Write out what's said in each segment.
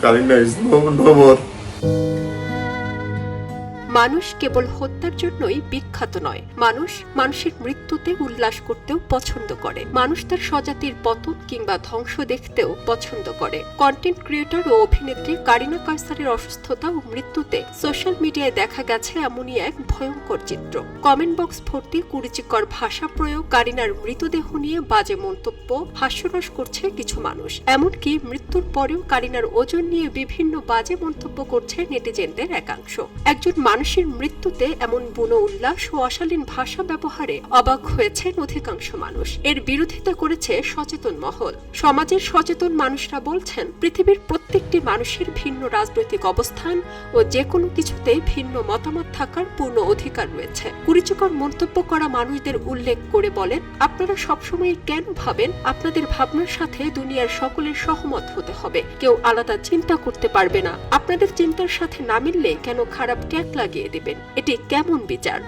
Kareena is no more. মানুষ কেবল হত্যার জন্যই বিখ্যাত নয়, মানুষ মানুষের মৃত্যুতে উল্লাস করতেও পছন্দ করে। মানুষ তার স্বজাতির পতন কিংবা ধ্বংস দেখতেও পছন্দ করে। কন্টেন্ট ক্রিয়েটর ও অভিনেত্রী কারিনা কায়সারের অসুস্থতা ও মৃত্যুতে সোশ্যাল মিডিয়ায় দেখা গেছে এমনই এক ভয়ঙ্কর চিত্র। কমেন্ট বক্স ভর্তি কুরুচিকর ভাষা প্রয়োগ, কারিনার মৃতদেহ নিয়ে বাজে মন্তব্য, হাস্যরস করছে কিছু মানুষ। এমনকি মৃত্যুর পরেও কারিনার ওজন নিয়ে বিভিন্ন বাজে মন্তব্য করছে নেটিজেনদের একাংশ। একজন মানুষের মৃত্যুতে এমন বুনো উল্লাস ও অশালীন ভাষা ব্যবহারে অবাক হয়েছেন অধিকাংশ মানুষ। এর বিরোধিতা করেছে সচেতন মহল। সমাজের সচেতন মানুষরা বলছেন, পৃথিবীর প্রত্যেকটি মানুষের ভিন্ন রাজনৈতিক অবস্থান ও যে কোনো কিছুতে ভিন্ন মতামত থাকার পূর্ণ অধিকার রয়েছে। কুরুচিকর মন্তব্য করা মানুষদের উল্লেখ করে বলেন, আপনারা সবসময় কেন ভাবেন আপনাদের ভাবনার সাথে দুনিয়ার সকলের সহমত হতে হবে? কেউ আলাদা চিন্তা করতে পারবে না। আপনাদের চিন্তার সাথে না মিললে কেন খারাপ ট্যাগ লাগিয়ে দিবেন? এটি কেমন বিচার?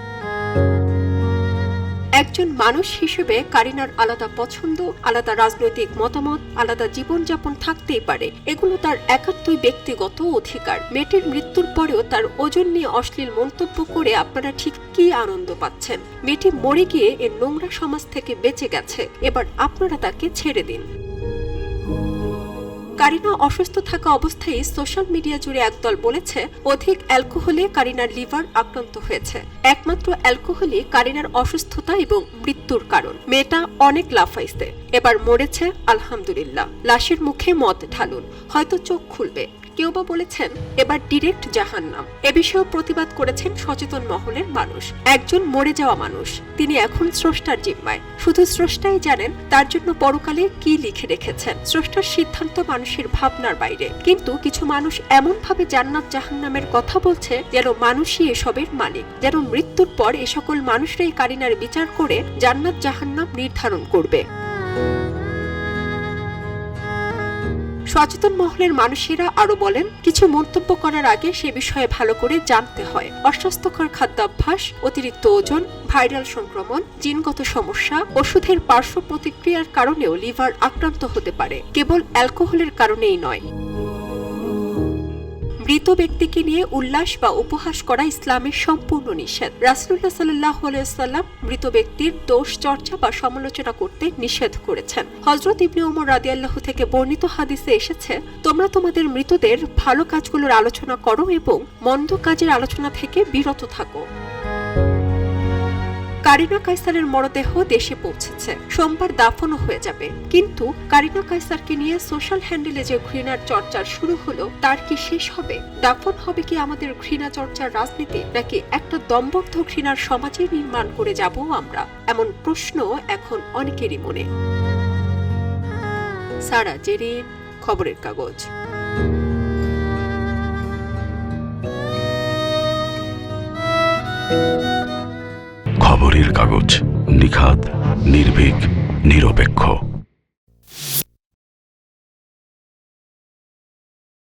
একজন মানুষ হিসেবে কারিনার আলাদা পছন্দ, আলাদা রাজনৈতিক মতামত, আলাদা জীবনযাপন থাকতেই পারে। এগুলো তার একান্তই ব্যক্তিগত অধিকার। মেয়েটির মৃত্যুর পরেও তার ওজন নিয়ে অশ্লীল মন্তব্য করে আপনারা ঠিক কি আনন্দ পাচ্ছেন? মেয়েটি মরে গিয়ে এর নোংরা সমাজ থেকে বেঁচে গেছে, এবার আপনারা তাকে ছেড়ে দিন। কারিনা অসুস্থ থাকা অবস্থায় সোশ্যাল মিডিয়া জুড়ে একদল বলেছে, অধিক অ্যালকোহলে কারিনার লিভার আক্রান্ত হয়েছে। একমাত্র অ্যালকোহলই কারিনার অসুস্থতা এবং মৃত্যুর কারণ। মেয়েটা অনেক লাফাইছে, এবার মরেছে আলহামদুলিল্লাহ। লাশের মুখে মদ ঢালুন, হয়তো চোখ খুলবে। কেউ বা বলেছেন, এবার ডিরেক্ট জাহান্নাম। এ বিষয়েও প্রতিবাদ করেছেন সচেতন মহলের মানুষ। একজন মরে যাওয়া মানুষ, তিনি এখন স্রষ্টার জিম্মায়। শুধু স্রষ্টাই জানেন তার জন্য পরকালে কি লিখে রেখেছেন। স্রষ্টার সিদ্ধান্ত মানুষের ভাবনার বাইরে। কিন্তু কিছু মানুষ এমন ভাবে জান্নাত জাহান্নামের কথা বলছে যেন মানুষই এসবের মালিক, যেন মৃত্যুর পর এ সকল মানুষরাই কারিনার বিচার করে জান্নাত জাহান্নাম নির্ধারণ করবে। সচেতন মহলের মানুষেরা আরো বলেন, কিছু মন্তব্য করার আগে সে বিষয়ে ভালো করে জানতে হয়। অস্বাস্থ্যকর খাদ্যাভ্যাস, অতিরিক্ত ওজন, ভাইরাল সংক্রমণ, জিনগত সমস্যা, ওষুধের পার্শ্ব প্রতিক্রিয়ার কারণেও লিভার আক্রান্ত হতে পারে, কেবল অ্যালকোহলের কারণেই নয়। মৃত ব্যক্তিকে নিয়ে উল্লাস বা উপহাস করা ইসলামের সম্পূর্ণ নিষেধ। রাসূলুল্লাহ সাল্লাল্লাহু আলাইহি ওয়াসাল্লাম মৃত ব্যক্তির দোষ চর্চা বা সমালোচনা করতে নিষেধ করেছেন। হযরত ইবনে ওমর রাদিয়াল্লাহু থেকে বর্ণিত হাদিসে এসেছে, তোমরা তোমাদের মৃতদের ভালো কাজগুলোর আলোচনা করো এবং মন্দ কাজের আলোচনা থেকে বিরত থাকো। কারিনা কায়সারের মরদেহ দেশে পৌঁছেছে, সোমবার দাফনও হয়ে যাবে। কিন্তু কারিনা কায়সারকে নিয়ে সোশ্যাল হ্যান্ডেলে যে ঘৃণার চর্চা শুরু হলো, তার কি শেষ হবে? দাফন হবে কি আমাদের ঘৃণা চর্চার রাজনীতি, নাকি একটা দমবদ্ধ ঘৃণার সমাজে নির্মাণ করে যাব আমরা? এমন প্রশ্ন এখন অনেকেরই মনে। সারা জেরিন, খবরের কাগজ। খবরের কাগজ, নিখাত, নির্ভীক, নিরপেক্ষ।